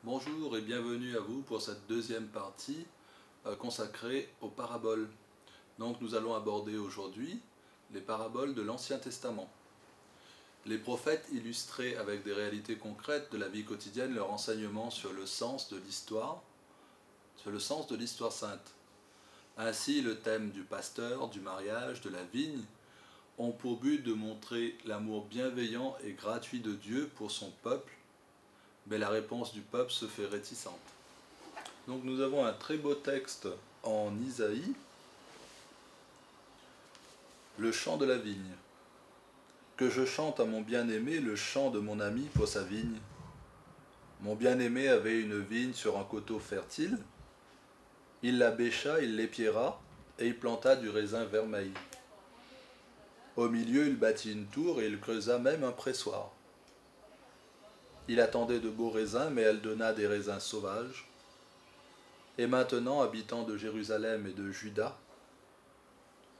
Bonjour et bienvenue à vous pour cette deuxième partie consacrée aux paraboles. Donc nous allons aborder aujourd'hui les paraboles de l'Ancien Testament. Les prophètes illustraient avec des réalités concrètes de la vie quotidienne leur enseignement sur le sens de l'histoire, sainte. Ainsi, le thème du pasteur, du mariage, de la vigne ont pour but de montrer l'amour bienveillant et gratuit de Dieu pour son peuple, mais la réponse du peuple se fait réticente. Donc nous avons un très beau texte en Isaïe, le chant de la vigne. Que je chante à mon bien-aimé le chant de mon ami pour sa vigne. Mon bien-aimé avait une vigne sur un coteau fertile. Il la bêcha, il l'épiera, et il planta du raisin vermeil. Au milieu, il bâtit une tour et il creusa même un pressoir. Il attendait de beaux raisins, mais elle donna des raisins sauvages. Et maintenant, habitants de Jérusalem et de Juda,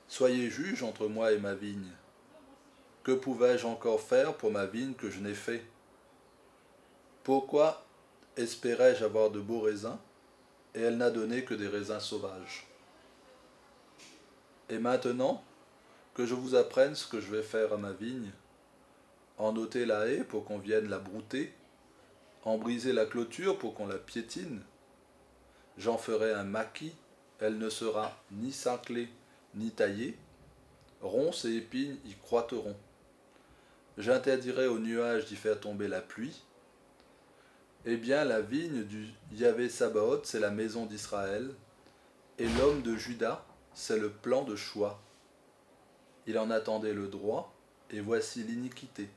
soyez juges entre moi et ma vigne. Que pouvais-je encore faire pour ma vigne que je n'ai fait? Pourquoi espérais-je avoir de beaux raisins, et elle n'a donné que des raisins sauvages? Et maintenant, que je vous apprenne ce que je vais faire à ma vigne, en ôter la haie pour qu'on vienne la brouter, en briser la clôture pour qu'on la piétine. J'en ferai un maquis, elle ne sera ni cinglée ni taillée, ronces et épines y croîtront. J'interdirai aux nuages d'y faire tomber la pluie. Eh bien, la vigne du Yahvé Sabaoth, c'est la maison d'Israël, et l'homme de Juda, c'est le plan de choix. Il en attendait le droit, et voici l'iniquité.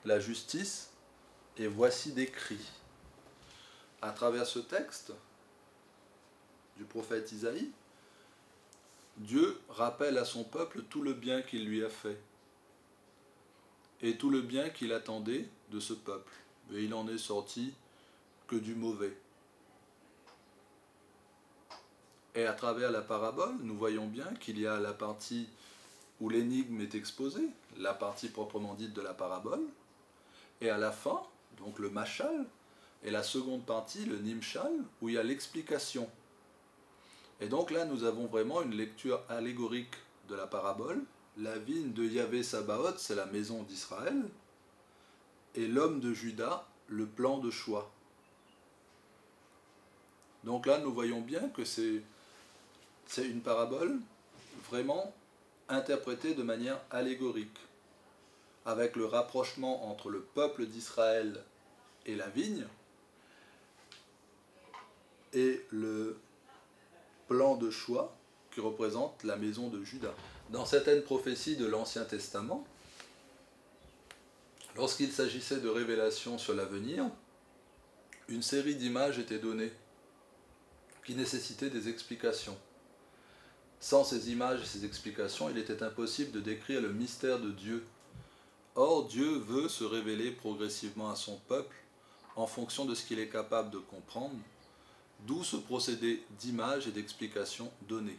La justice, et voici des cris. À travers ce texte du prophète Isaïe, Dieu rappelle à son peuple tout le bien qu'il lui a fait et tout le bien qu'il attendait de ce peuple. Et il en est sorti que du mauvais. Et à travers la parabole, nous voyons bien qu'il y a la partie où l'énigme est exposée, la partie proprement dite de la parabole, et à la fin, donc le mashal, et la seconde partie, le nimshal, où il y a l'explication. Et donc là, nous avons vraiment une lecture allégorique de la parabole. La vigne de Yahvé Sabaoth, c'est la maison d'Israël, et l'homme de Juda, le plan de choix. Donc là, nous voyons bien que c'est une parabole vraiment interprétée de manière allégorique, avec le rapprochement entre le peuple d'Israël et la vigne, et le plan de choix qui représente la maison de Juda. Dans certaines prophéties de l'Ancien Testament, lorsqu'il s'agissait de révélations sur l'avenir, une série d'images était donnée qui nécessitaient des explications. Sans ces images et ces explications, il était impossible de décrire le mystère de Dieu. Or, Dieu veut se révéler progressivement à son peuple en fonction de ce qu'il est capable de comprendre, d'où ce procédé d'images et d'explications données.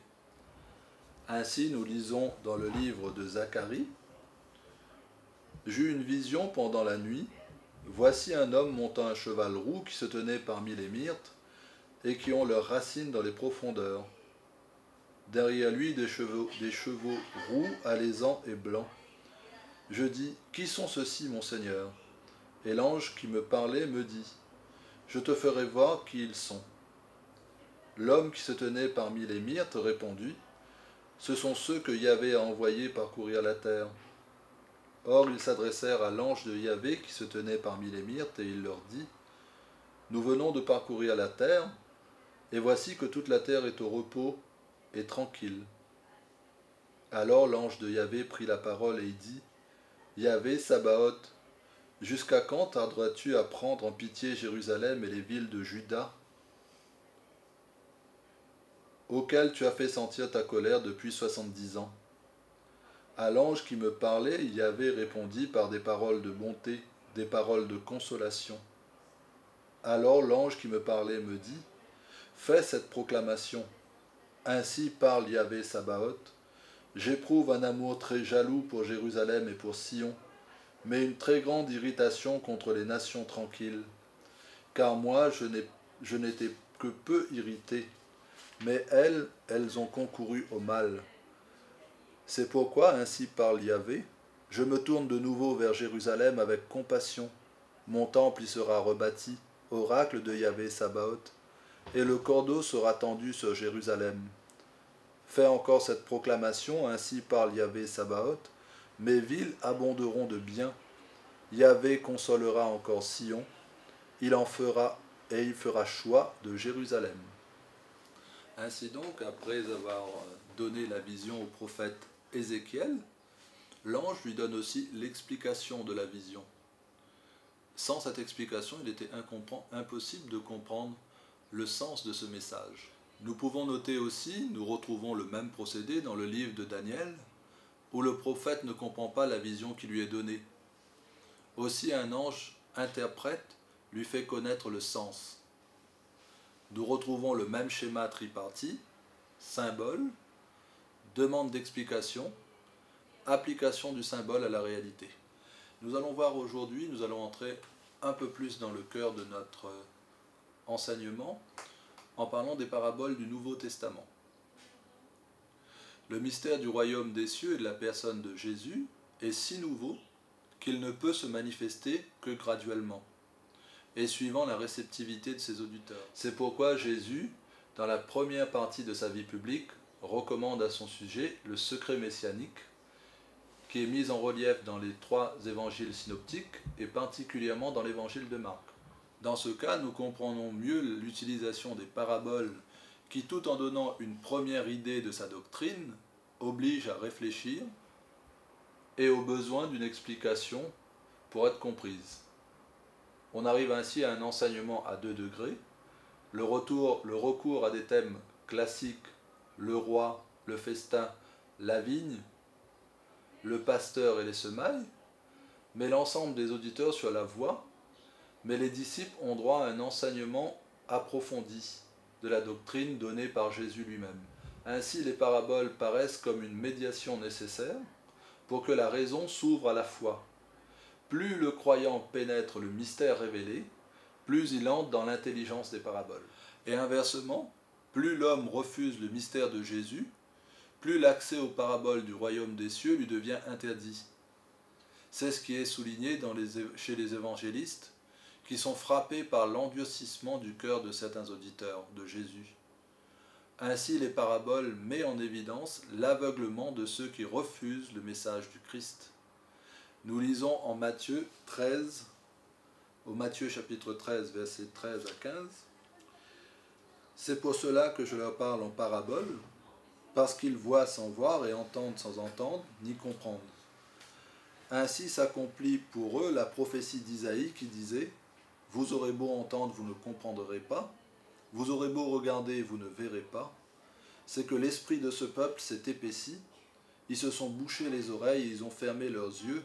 Ainsi, nous lisons dans le livre de Zacharie, « J'eus une vision pendant la nuit. Voici un homme montant un cheval roux qui se tenait parmi les myrtes et qui ont leurs racines dans les profondeurs. Derrière lui, des chevaux roux, alezans et blancs. Je dis, qui sont ceux-ci, mon Seigneur? Et l'ange qui me parlait me dit, je te ferai voir qui ils sont. L'homme qui se tenait parmi les myrtes répondit, ce sont ceux que Yahvé a envoyés parcourir la terre. Or ils s'adressèrent à l'ange de Yahvé qui se tenait parmi les myrtes, et il leur dit, nous venons de parcourir la terre, et voici que toute la terre est au repos et tranquille. Alors l'ange de Yahvé prit la parole et dit, Yahvé Sabaoth, jusqu'à quand tarderas-tu à prendre en pitié Jérusalem et les villes de Juda, auxquelles tu as fait sentir ta colère depuis 70 ans? À l'ange qui me parlait, Yahvé répondit par des paroles de bonté, des paroles de consolation. Alors l'ange qui me parlait me dit, fais cette proclamation. Ainsi parle Yahvé Sabaoth, j'éprouve un amour très jaloux pour Jérusalem et pour Sion, mais une très grande irritation contre les nations tranquilles. car moi je n'étais que peu irrité, mais elles ont concouru au mal. C'est pourquoi, ainsi parle Yahvé, je me tourne de nouveau vers Jérusalem avec compassion. Mon temple y sera rebâti, oracle de Yahvé Sabaoth, et le cordeau sera tendu sur Jérusalem. Fais encore cette proclamation, ainsi parle Yahvé Sabaoth, mes villes abonderont de biens. Yahvé consolera encore Sion, il en fera et il fera choix de Jérusalem. Ainsi donc, après avoir donné la vision au prophète Ézéchiel, l'ange lui donne aussi l'explication de la vision. Sans cette explication, il était impossible de comprendre le sens de ce message. Nous pouvons noter aussi, nous retrouvons le même procédé dans le livre de Daniel, où le prophète ne comprend pas la vision qui lui est donnée. Aussi un ange interprète lui fait connaître le sens. Nous retrouvons le même schéma tripartite, symbole, demande d'explication, application du symbole à la réalité. Nous allons voir aujourd'hui, nous allons entrer un peu plus dans le cœur de notre enseignement en parlant des paraboles du Nouveau Testament. Le mystère du royaume des cieux et de la personne de Jésus est si nouveau qu'il ne peut se manifester que graduellement et suivant la réceptivité de ses auditeurs. C'est pourquoi Jésus, dans la première partie de sa vie publique, recommande à son sujet le secret messianique qui est mis en relief dans les 3 évangiles synoptiques et particulièrement dans l'évangile de Marc. Dans ce cas, nous comprenons mieux l'utilisation des paraboles qui, tout en donnant une première idée de sa doctrine, oblige à réfléchir et au besoin d'une explication pour être comprise. On arrive ainsi à un enseignement à 2 degrés, le recours à des thèmes classiques, le roi, le festin, la vigne, le pasteur et les semailles, mais l'ensemble des auditeurs sur la voie, mais les disciples ont droit à un enseignement approfondi de la doctrine donnée par Jésus lui-même. Ainsi, les paraboles paraissent comme une médiation nécessaire pour que la raison s'ouvre à la foi. Plus le croyant pénètre le mystère révélé, plus il entre dans l'intelligence des paraboles. Et inversement, plus l'homme refuse le mystère de Jésus, plus l'accès aux paraboles du royaume des cieux lui devient interdit. C'est ce qui est souligné chez les évangélistes, qui sont frappés par l'endurcissement du cœur de certains auditeurs de Jésus. Ainsi, les paraboles mettent en évidence l'aveuglement de ceux qui refusent le message du Christ. Nous lisons en Matthieu 13, au Matthieu chapitre 13, versets 13 à 15. « C'est pour cela que je leur parle en paraboles, parce qu'ils voient sans voir et entendent sans entendre, ni comprendre. Ainsi s'accomplit pour eux la prophétie d'Isaïe qui disait « Vous aurez beau entendre, vous ne comprendrez pas, vous aurez beau regarder, vous ne verrez pas. C'est que l'esprit de ce peuple s'est épaissi, ils se sont bouchés les oreilles et ils ont fermé leurs yeux,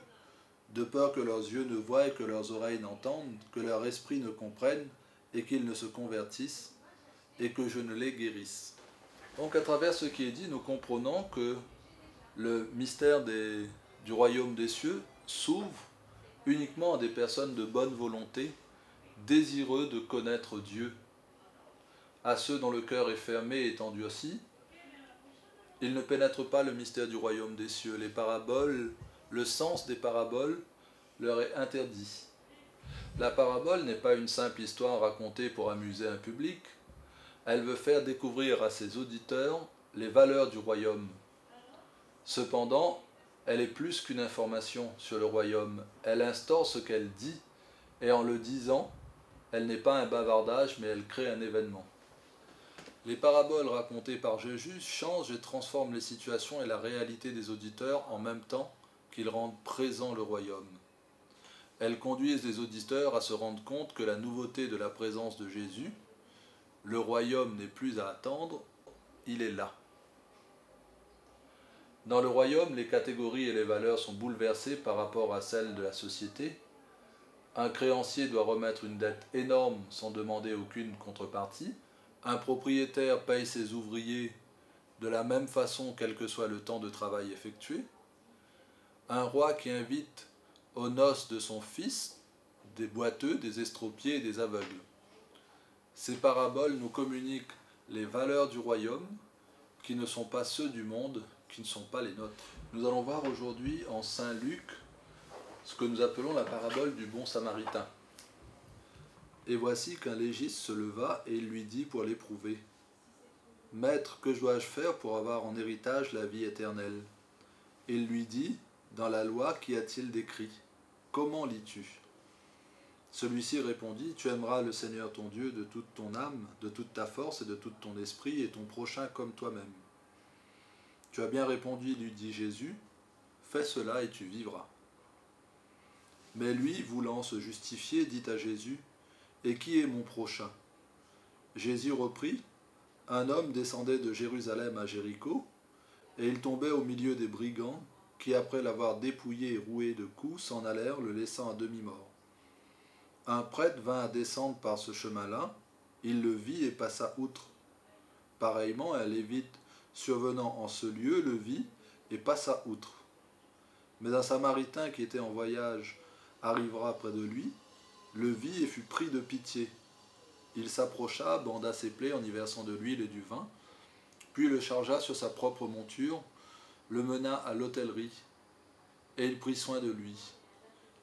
de peur que leurs yeux ne voient et que leurs oreilles n'entendent, que leur esprit ne comprenne et qu'ils ne se convertissent, et que je ne les guérisse. » Donc à travers ce qui est dit, nous comprenons que le mystère du royaume des cieux s'ouvre uniquement à des personnes de bonne volonté, désireux de connaître Dieu. À ceux dont le cœur est fermé et endurci, ils ne pénètrent pas le mystère du royaume des cieux. Les paraboles, le sens des paraboles leur est interdit. La parabole n'est pas une simple histoire racontée pour amuser un public. Elle veut faire découvrir à ses auditeurs les valeurs du royaume. Cependant, elle est plus qu'une information sur le royaume. Elle instaure ce qu'elle dit, et en le disant, elle n'est pas un bavardage, mais elle crée un événement. Les paraboles racontées par Jésus changent et transforment les situations et la réalité des auditeurs en même temps qu'ils rendent présent le royaume. Elles conduisent les auditeurs à se rendre compte que la nouveauté de la présence de Jésus, le royaume n'est plus à attendre, il est là. Dans le royaume, les catégories et les valeurs sont bouleversées par rapport à celles de la société. Un créancier doit remettre une dette énorme sans demander aucune contrepartie. Un propriétaire paye ses ouvriers de la même façon quel que soit le temps de travail effectué. Un roi qui invite aux noces de son fils des boiteux, des estropiés et des aveugles. Ces paraboles nous communiquent les valeurs du royaume qui ne sont pas ceux du monde, qui ne sont pas les nôtres. Nous allons voir aujourd'hui en Saint Luc ce que nous appelons la parabole du bon samaritain. Et voici qu'un légiste se leva et il lui dit pour l'éprouver: « Maître, que dois-je faire pour avoir en héritage la vie éternelle ?» Et il lui dit: « Dans la loi, qu'y a-t-il d'écrit? Comment lis-tu » Celui-ci répondit: « Tu aimeras le Seigneur ton Dieu de toute ton âme, de toute ta force et de tout ton esprit, et ton prochain comme toi-même. » « Tu as bien répondu, lui dit Jésus, fais cela et tu vivras. » Mais lui, voulant se justifier, dit à Jésus: « Et qui est mon prochain ?» Jésus reprit: « Un homme descendait de Jérusalem à Jéricho, et il tombait au milieu des brigands, qui, après l'avoir dépouillé et roué de coups, s'en allèrent, le laissant à demi-mort. Un prêtre vint à descendre par ce chemin-là, il le vit et passa outre. Pareillement, un lévite survenant en ce lieu le vit et passa outre. Mais un samaritain qui était en voyage arriva près de lui, le vit et fut pris de pitié. Il s'approcha, banda ses plaies en y versant de l'huile et du vin, puis le chargea sur sa propre monture, le mena à l'hôtellerie, et il prit soin de lui.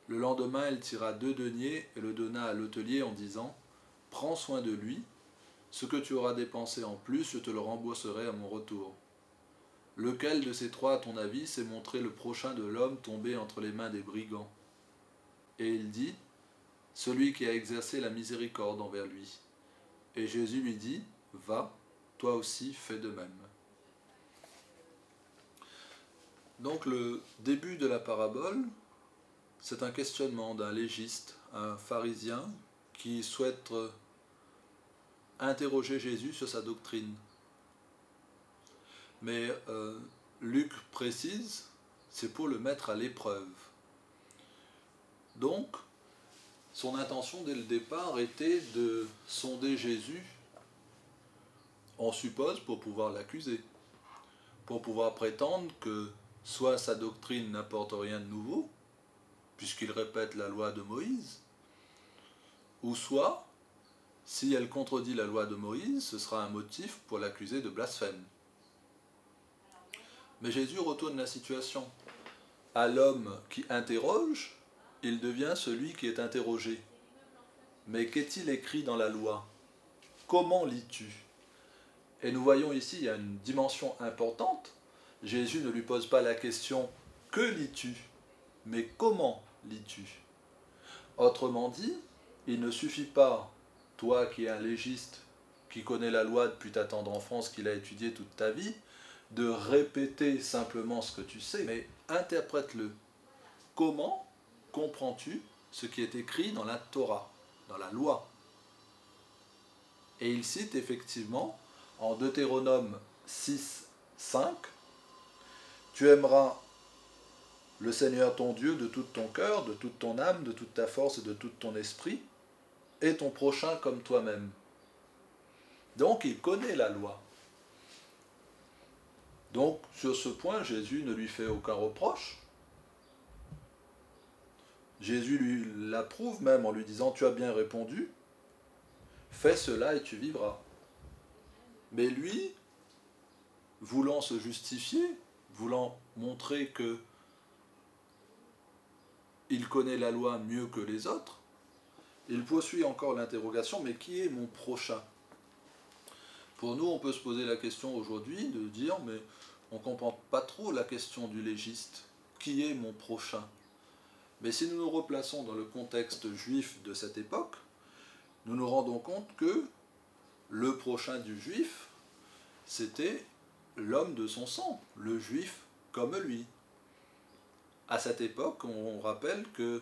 Le lendemain, il tira 2 deniers et le donna à l'hôtelier en disant: « Prends soin de lui, ce que tu auras dépensé en plus, je te le rembourserai à mon retour. » Lequel de ces 3, à ton avis, s'est montré le prochain de l'homme tombé entre les mains des brigands? Et il dit: « Celui qui a exercé la miséricorde envers lui. » Et Jésus lui dit: « Va, toi aussi fais de même. » Donc le début de la parabole, c'est un questionnement d'un légiste, un pharisien, qui souhaite interroger Jésus sur sa doctrine. Mais Luc précise, c'est pour le mettre à l'épreuve. Donc, son intention dès le départ était de sonder Jésus, on suppose, pour pouvoir l'accuser, pour pouvoir prétendre que soit sa doctrine n'apporte rien de nouveau, puisqu'il répète la loi de Moïse, ou soit, si elle contredit la loi de Moïse, ce sera un motif pour l'accuser de blasphème. Mais Jésus retourne la situation. À l'homme qui interroge, il devient celui qui est interrogé. Mais qu'est-il écrit dans la loi? Comment lis-tu? Et nous voyons ici, il y a une dimension importante. Jésus ne lui pose pas la question « Que lis-tu ?» mais « Comment lis-tu » Autrement dit, il ne suffit pas, toi qui es un légiste, qui connais la loi depuis ta tendre enfance, qui l'a étudiée toute ta vie, de répéter simplement ce que tu sais, mais interprète-le. Comment comprends-tu ce qui est écrit dans la Torah, dans la loi? Et il cite effectivement en Deutéronome 6, 5, « Tu aimeras le Seigneur ton Dieu de tout ton cœur, de toute ton âme, de toute ta force et de tout ton esprit, et ton prochain comme toi-même. » Donc il connaît la loi. Donc sur ce point, Jésus ne lui fait aucun reproche. Jésus lui l'approuve même en lui disant « Tu as bien répondu, fais cela et tu vivras. » Mais lui, voulant se justifier, voulant montrer que il connaît la loi mieux que les autres, il poursuit encore l'interrogation, mais qui est mon prochain? Pour nous, on peut se poser la question aujourd'hui de dire, mais on ne comprend pas trop la question du légiste. Qui est mon prochain? Mais si nous nous replaçons dans le contexte juif de cette époque, nous nous rendons compte que le prochain du juif, c'était l'homme de son sang, le juif comme lui. À cette époque, on rappelle que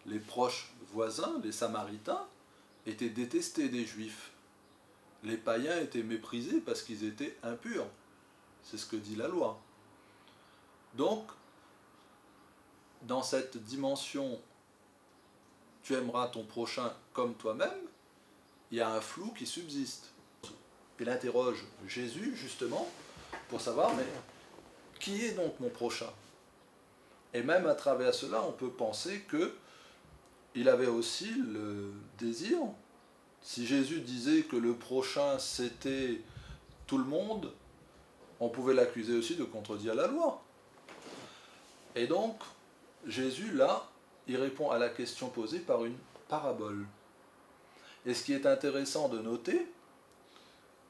les proches voisins, les Samaritains, étaient détestés des Juifs. Les païens étaient méprisés parce qu'ils étaient impurs. C'est ce que dit la loi. Donc, dans cette dimension « tu aimeras ton prochain comme toi-même », il y a un flou qui subsiste. Il interroge Jésus, justement, pour savoir, mais qui est donc mon prochain? Et même à travers cela, on peut penser qu'il avait aussi le désir Si Jésus disait que le prochain c'était tout le monde, on pouvait l'accuser aussi de contredire la loi. Et donc, Jésus, là, il répond à la question posée par une parabole. Et ce qui est intéressant de noter,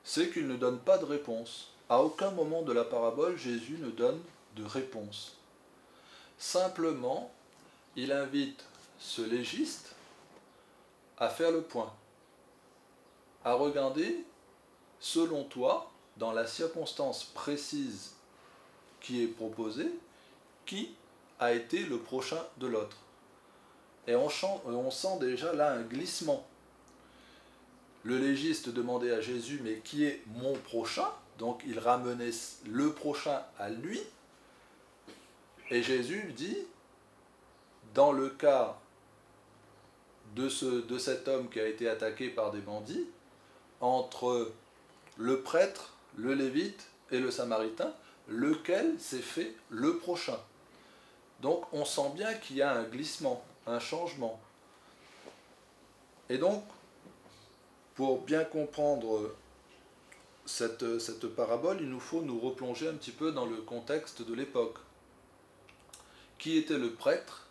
c'est qu'il ne donne pas de réponse. À aucun moment de la parabole, Jésus ne donne de réponse. Simplement, il invite ce légiste à faire le point, à regarder, selon toi, dans la circonstance précise qui est proposée, qui a été le prochain de l'autre. Et on sent déjà là un glissement. Le légiste demandait à Jésus, mais qui est mon prochain? Donc il ramenait le prochain à lui. Et Jésus dit, dans le cas de cet homme qui a été attaqué par des bandits, entre le prêtre, le lévite et le samaritain, lequel s'est fait le prochain. Donc on sent bien qu'il y a un glissement, un changement. Et donc, pour bien comprendre cette parabole, il nous faut nous replonger un petit peu dans le contexte de l'époque. Qui était le prêtre,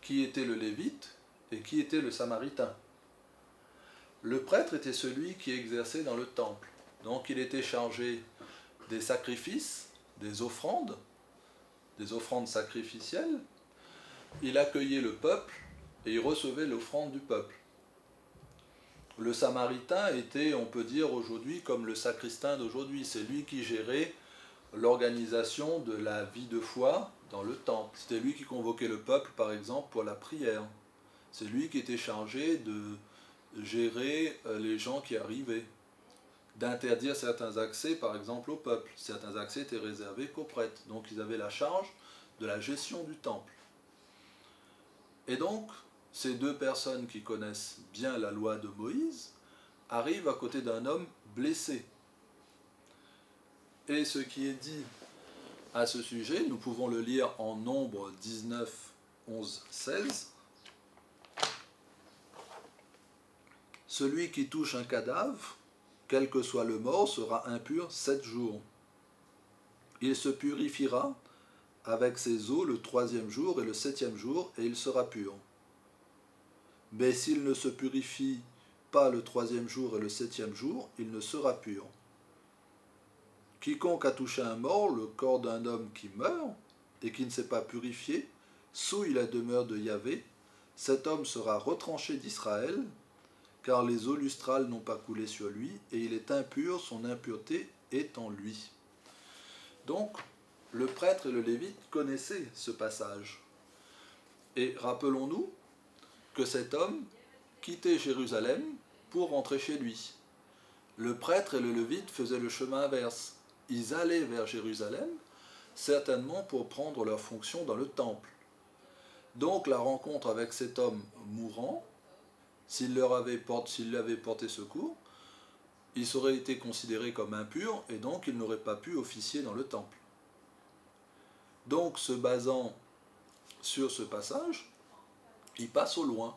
qui était le lévite et qui était le samaritain? Le prêtre était celui qui exerçait dans le temple. Donc il était chargé des sacrifices, des offrandes sacrificielles. Il accueillait le peuple et il recevait l'offrande du peuple. Le samaritain était, on peut dire aujourd'hui, comme le sacristain d'aujourd'hui. C'est lui qui gérait l'organisation de la vie de foi dans le temple. C'était lui qui convoquait le peuple, par exemple, pour la prière. C'est lui qui était chargé de gérer les gens qui arrivaient, d'interdire certains accès, par exemple, au peuple. Certains accès étaient réservés qu'aux prêtres. Donc ils avaient la charge de la gestion du temple. Et donc, ces deux personnes qui connaissent bien la loi de Moïse arrivent à côté d'un homme blessé. Et ce qui est dit à ce sujet, nous pouvons le lire en Nombre 19, 11, 16. Celui qui touche un cadavre, quel que soit le mort, sera impur 7 jours. Il se purifiera avec ses eaux le 3e jour et le 7e jour, et il sera pur. Mais s'il ne se purifie pas le 3e jour et le 7e jour, il ne sera pur. Quiconque a touché un mort, le corps d'un homme qui meurt, et qui ne s'est pas purifié, souille la demeure de Yahvé, cet homme sera retranché d'Israël, car les eaux lustrales n'ont pas coulé sur lui, et il est impur, son impureté est en lui. Donc, le prêtre et le lévite connaissaient ce passage. Et rappelons-nous que cet homme quittait Jérusalem pour rentrer chez lui. Le prêtre et le lévite faisaient le chemin inverse. Ils allaient vers Jérusalem, certainement pour prendre leur fonction dans le temple. Donc la rencontre avec cet homme mourant, s'il lui avait porté secours, il serait été considéré comme impur et donc il n'aurait pas pu officier dans le temple. Donc, se basant sur ce passage, ils passent au loin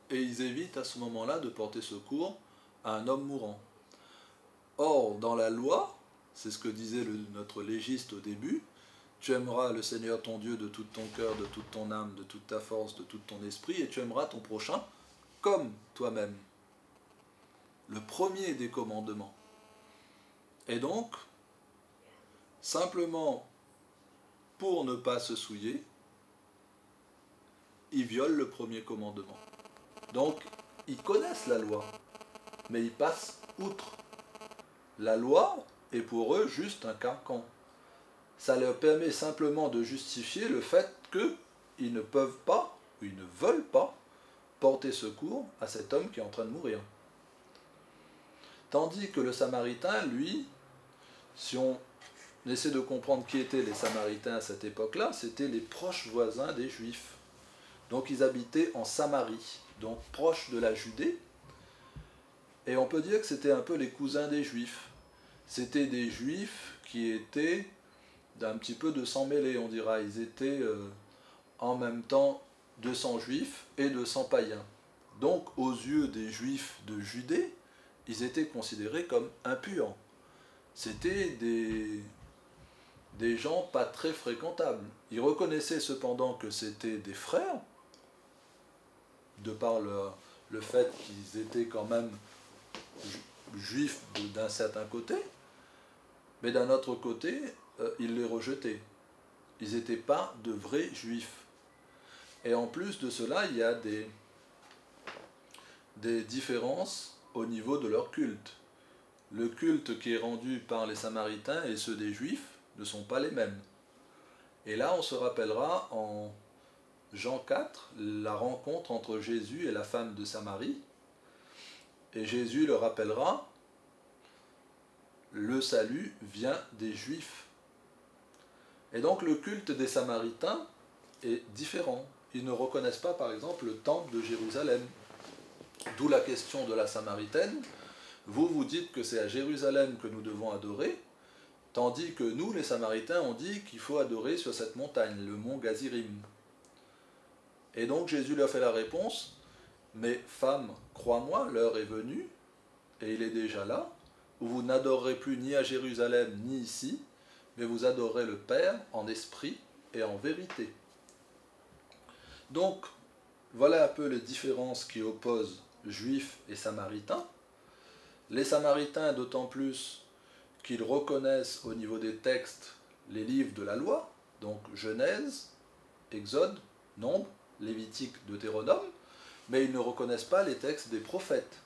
et ils évitent à ce moment-là de porter secours à un homme mourant. Or, dans la loi, c'est ce que disait notre légiste au début, tu aimeras le Seigneur ton Dieu de tout ton cœur, de toute ton âme, de toute ta force, de tout ton esprit, et tu aimeras ton prochain comme toi-même. Le premier des commandements. Et donc, simplement pour ne pas se souiller, ils violent le premier commandement. Donc, ils connaissent la loi, mais ils passent outre. La loi est pour eux juste un carcan. Ça leur permet simplement de justifier le fait qu'ils ne peuvent pas, ou ils ne veulent pas, porter secours à cet homme qui est en train de mourir. Tandis que le Samaritain, lui, si on essaie de comprendre qui étaient les Samaritains à cette époque-là, c'était les proches voisins des Juifs. Donc ils habitaient en Samarie, donc proche de la Judée. Et on peut dire que c'était un peu les cousins des Juifs. C'était des Juifs qui étaient d'un petit peu de sang mêlé, on dira. Ils étaient en même temps de sang juif et de sang païen. Donc, aux yeux des Juifs de Judée, ils étaient considérés comme impurs. C'était des gens pas très fréquentables. Ils reconnaissaient cependant que c'était des frères, de par le fait qu'ils étaient quand même juifs d'un certain côté, mais d'un autre côté, ils les rejetaient. Ils n'étaient pas de vrais juifs. Et en plus de cela, il y a des différences au niveau de leur culte. Le culte qui est rendu par les Samaritains et ceux des Juifs ne sont pas les mêmes. Et là, on se rappellera en Jean 4, la rencontre entre Jésus et la femme de Samarie. Et Jésus le rappellera, le salut vient des Juifs. Et donc le culte des Samaritains est différent. Ils ne reconnaissent pas, par exemple, le temple de Jérusalem. D'où la question de la Samaritaine. Vous, vous dites que c'est à Jérusalem que nous devons adorer, tandis que nous, les Samaritains, on dit qu'il faut adorer sur cette montagne, le mont Gazirim. Et donc Jésus leur fait la réponse, mais femme, crois-moi, l'heure est venue, et il est déjà là, où vous n'adorerez plus ni à Jérusalem ni ici, mais vous adorerez le Père en esprit et en vérité. Donc, voilà un peu les différences qui opposent Juifs et Samaritains. Les Samaritains, d'autant plus qu'ils reconnaissent au niveau des textes les livres de la loi, donc Genèse, Exode, Nombre, Lévitique, Deutéronome, mais ils ne reconnaissent pas les textes des prophètes.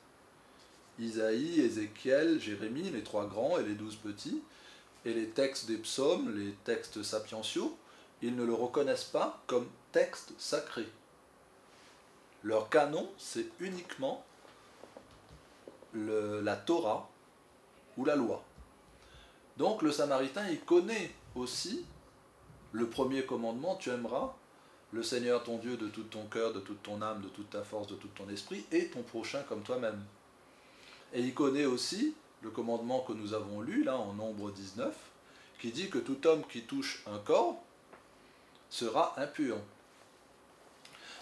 Isaïe, Ézéchiel, Jérémie, les 3 grands et les 12 petits, et les textes des psaumes, les textes sapientiaux, ils ne le reconnaissent pas comme texte sacré. Leur canon, c'est uniquement la Torah ou la loi. Donc le Samaritain, il connaît aussi le premier commandement, tu aimeras le Seigneur ton Dieu de tout ton cœur, de toute ton âme, de toute ta force, de tout ton esprit, et ton prochain comme toi-même. Et il connaît aussi le commandement que nous avons lu, là, en Nombre 19, qui dit que tout homme qui touche un corps sera impur.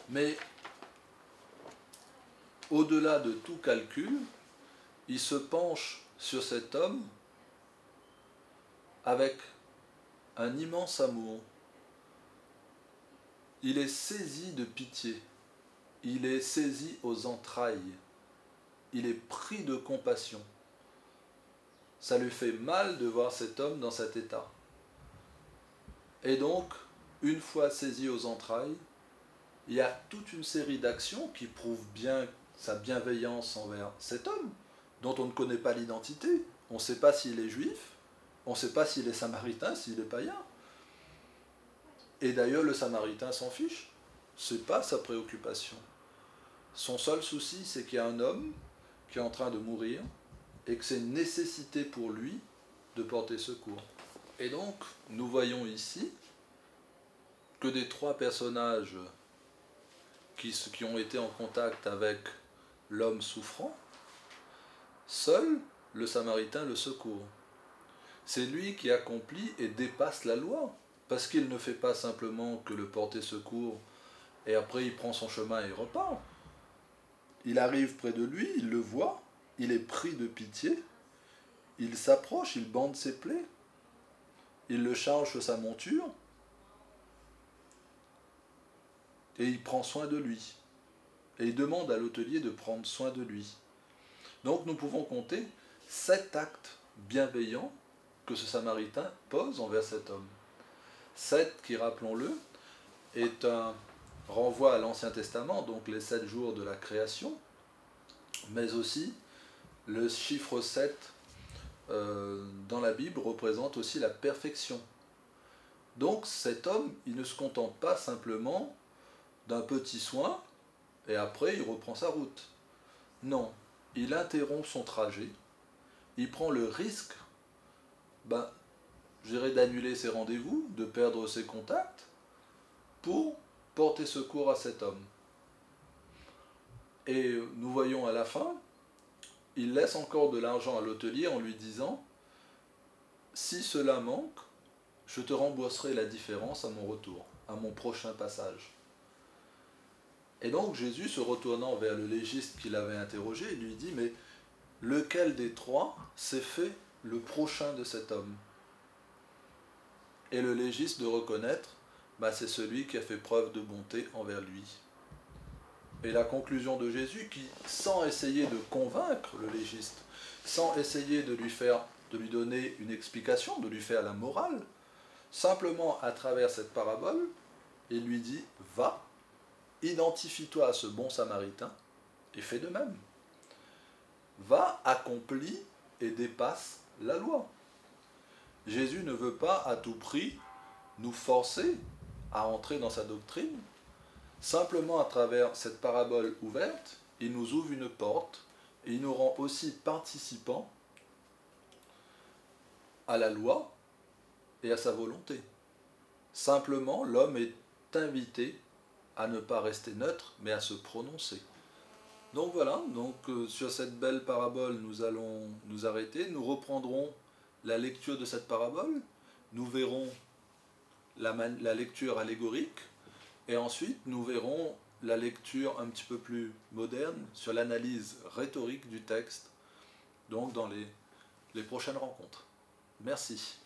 Mais au-delà de tout calcul, il se penche sur cet homme avec un immense amour. Il est saisi de pitié, il est saisi aux entrailles, il est pris de compassion. Ça lui fait mal de voir cet homme dans cet état. Et donc, une fois saisi aux entrailles, il y a toute une série d'actions qui prouvent bien sa bienveillance envers cet homme, dont on ne connaît pas l'identité. On ne sait pas s'il est juif, on ne sait pas s'il est samaritain, s'il est païen. Et d'ailleurs, le samaritain s'en fiche. Ce n'est pas sa préoccupation. Son seul souci, c'est qu'il y a un homme qui est en train de mourir et que c'est une nécessité pour lui de porter secours. Et donc, nous voyons ici que des 3 personnages qui ont été en contact avec l'homme souffrant, seul le Samaritain le secourt. C'est lui qui accomplit et dépasse la loi, parce qu'il ne fait pas simplement que le porter secours et après il prend son chemin et il repart. Il arrive près de lui, il le voit, il est pris de pitié, il s'approche, il bande ses plaies, il le charge sur sa monture et il prend soin de lui. Et il demande à l'hôtelier de prendre soin de lui. Donc nous pouvons compter 7 actes bienveillants que ce Samaritain pose envers cet homme. 7 qui, rappelons-le, est un renvoi à l'Ancien Testament, donc les 7 jours de la création, mais aussi le chiffre 7 dans la Bible représente aussi la perfection. Donc cet homme, il ne se contente pas simplement d'un petit soin, et après il reprend sa route. Non, il interrompt son trajet, il prend le risque d'annuler ses rendez-vous, de perdre ses contacts, pour porter secours à cet homme. Et nous voyons à la fin, il laisse encore de l'argent à l'hôtelier en lui disant « Si cela manque, je te rembourserai la différence à mon retour, à mon prochain passage. » Et donc Jésus, se retournant vers le légiste qui l'avait interrogé, il lui dit, mais lequel des trois s'est fait le prochain de cet homme? Et le légiste de reconnaître, bah, c'est celui qui a fait preuve de bonté envers lui. Et la conclusion de Jésus, qui, sans essayer de convaincre le légiste, sans essayer de lui donner une explication, de lui faire la morale, simplement à travers cette parabole, il lui dit, va, identifie-toi à ce bon samaritain et fais de même. Va, accomplis et dépasse la loi. Jésus ne veut pas à tout prix nous forcer à entrer dans sa doctrine. Simplement à travers cette parabole ouverte, il nous ouvre une porte et il nous rend aussi participants à la loi et à sa volonté. Simplement, l'homme est invité à ne pas rester neutre, mais à se prononcer. Donc voilà, sur cette belle parabole, nous allons nous arrêter. Nous reprendrons la lecture de cette parabole. Nous verrons la lecture allégorique. Et ensuite, nous verrons la lecture un petit peu plus moderne sur l'analyse rhétorique du texte, donc dans les prochaines rencontres. Merci.